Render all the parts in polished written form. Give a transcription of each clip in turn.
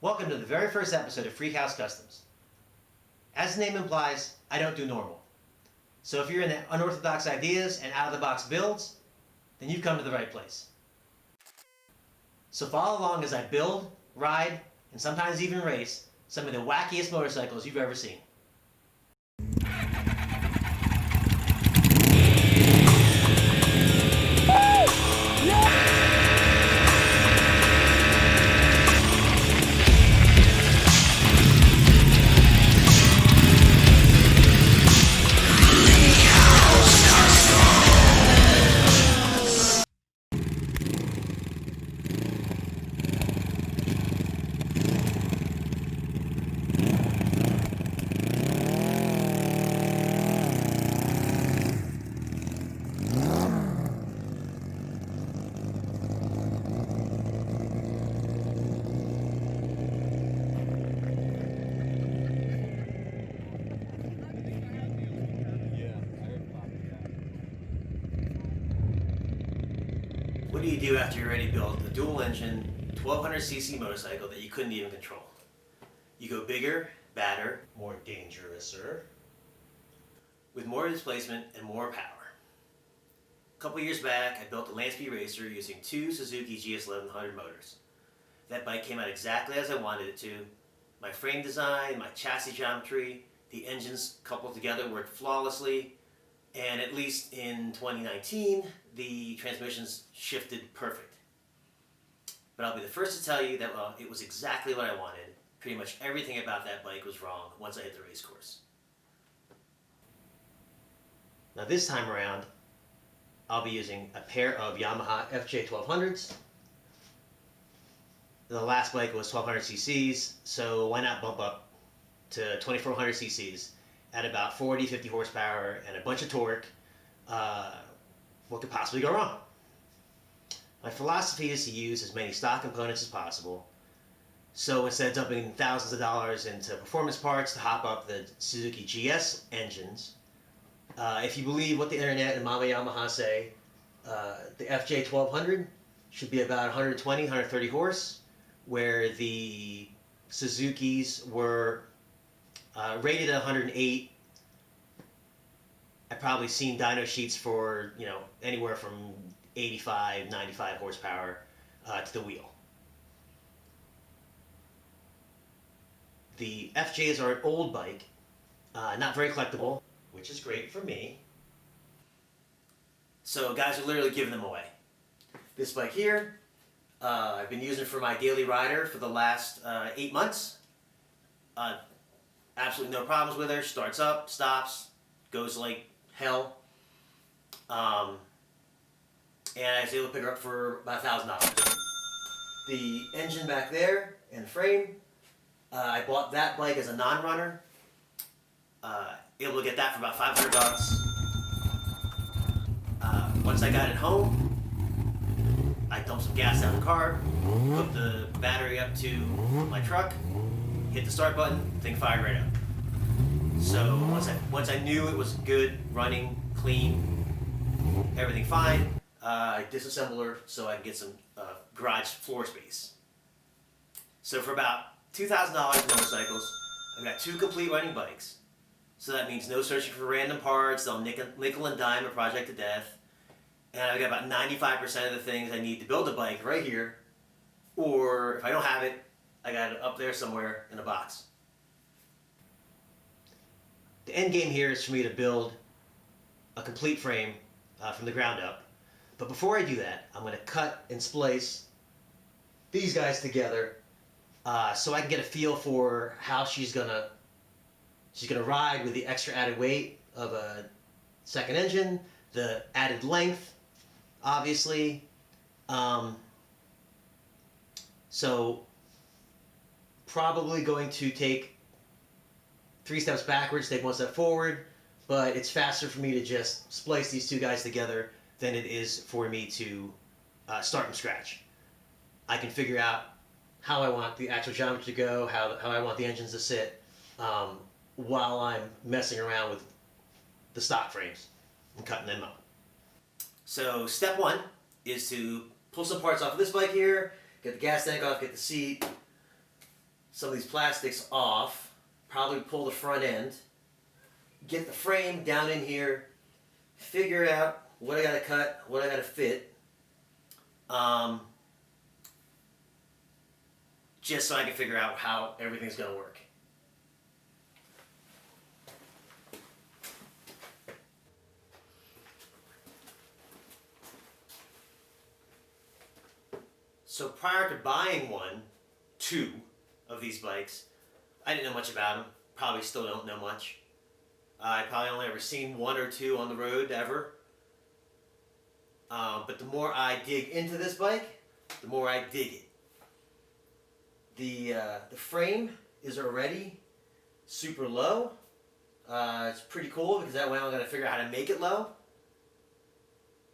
Welcome to the very first episode of Freak House Customs. As the name implies, I don't do normal. So if you're into unorthodox ideas and out-of-the-box builds, then you've come to the right place. So follow along as I build, ride, and sometimes even race some of the wackiest motorcycles you've ever seen. What do you do after you're ready to build a dual-engine 1200cc motorcycle that you couldn't even control? You go bigger, badder, more dangerous-er, with more displacement and more power. A couple years back, I built a land speed racer using two Suzuki GS1100 motors. That bike came out exactly as I wanted it to. My frame design, my chassis geometry, the engines coupled together worked flawlessly. And at least in 2019, the transmissions shifted perfect. But I'll be the first to tell you that, well, it was exactly what I wanted. Pretty much everything about that bike was wrong once I hit the race course. Now this time around, I'll be using a pair of Yamaha FJ1200s. The last bike was 1200 cc's, so why not bump up to 2400 cc's? At about 40, 50 horsepower and a bunch of torque. What could possibly go wrong? My philosophy is to use as many stock components as possible. So instead of dumping thousands of dollars into performance parts to hop up the Suzuki GS engines, if you believe what the internet and Mama Yamaha say, the FJ1200 should be about 120, 130 horse, where the Suzukis were rated at 108. I've probably seen dyno sheets for, anywhere from 85, 95 horsepower to the wheel. The FJs are an old bike, not very collectible, which is great for me. So guys are literally giving them away. This bike here, I've been using for my daily rider for the last 8 months. Absolutely no problems with her. Starts up, stops, goes like hell. And I was able to pick her up for about $1,000. The engine back there and the frame, I bought that bike as a non-runner. Able to get that for about $500. Once I got it home, I dumped some gas down the car, hooked the battery up to my truck, hit the start button, thing fired right up. So once I knew it was good, running, clean, everything fine, I disassembled her so I could get some garage floor space. So for about $2,000 motorcycles, I've got two complete running bikes. So that means no searching for random parts, they'll nickel and dime a project to death. And I've got about 95% of the things I need to build a bike right here. Or if I don't have it, I got it up there somewhere in a box. The end game here is for me to build a complete frame from the ground up. But before I do that, I'm going to cut and splice these guys together so I can get a feel for how she's gonna ride with the extra added weight of a second engine, the added length, obviously. So probably going to take 3 steps backwards, take 1 step forward, but it's faster for me to just splice these two guys together than it is for me to start from scratch. I can figure out how I want the actual geometry to go, how I want the engines to sit, while I'm messing around with the stock frames and cutting them up. So step one is to pull some parts off of this bike here, get the gas tank off, get the seat, some of these plastics off, probably pull the front end, get the frame down in here, figure out what I gotta cut, what I gotta fit, just so I can figure out how everything's gonna work. So prior to buying two of these bikes, I didn't know much about them. Probably still don't know much. I probably only ever seen one or two on the road ever. But the more I dig into this bike, the more I dig it. The frame is already super low. It's pretty cool because that way I'm going to figure out how to make it low.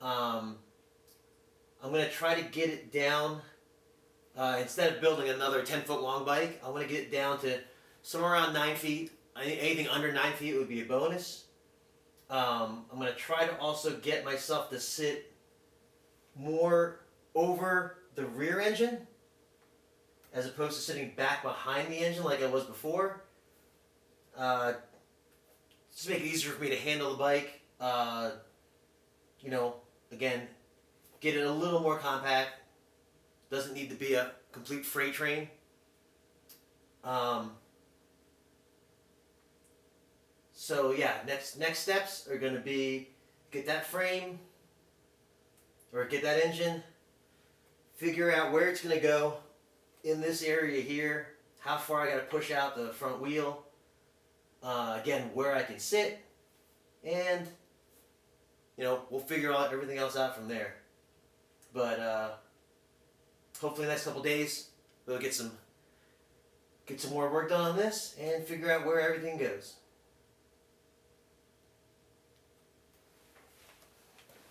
I'm going to try to get it down, instead of building another 10-foot long bike, I want to get it down to somewhere around 9 feet. I think anything under 9 feet would be a bonus. I'm going to try to also get myself to sit more over the rear engine as opposed to sitting back behind the engine like I was before. Just to make it easier for me to handle the bike. You know, again, get it a little more compact. Doesn't need to be a complete freight train. So yeah, next steps are going to be get that frame or get that engine, figure out where it's going to go in this area here, how far I got to push out the front wheel, again, where I can sit, and you know, we'll figure out everything else out from there. But hopefully the next couple days we'll get some more work done on this and figure out where everything goes.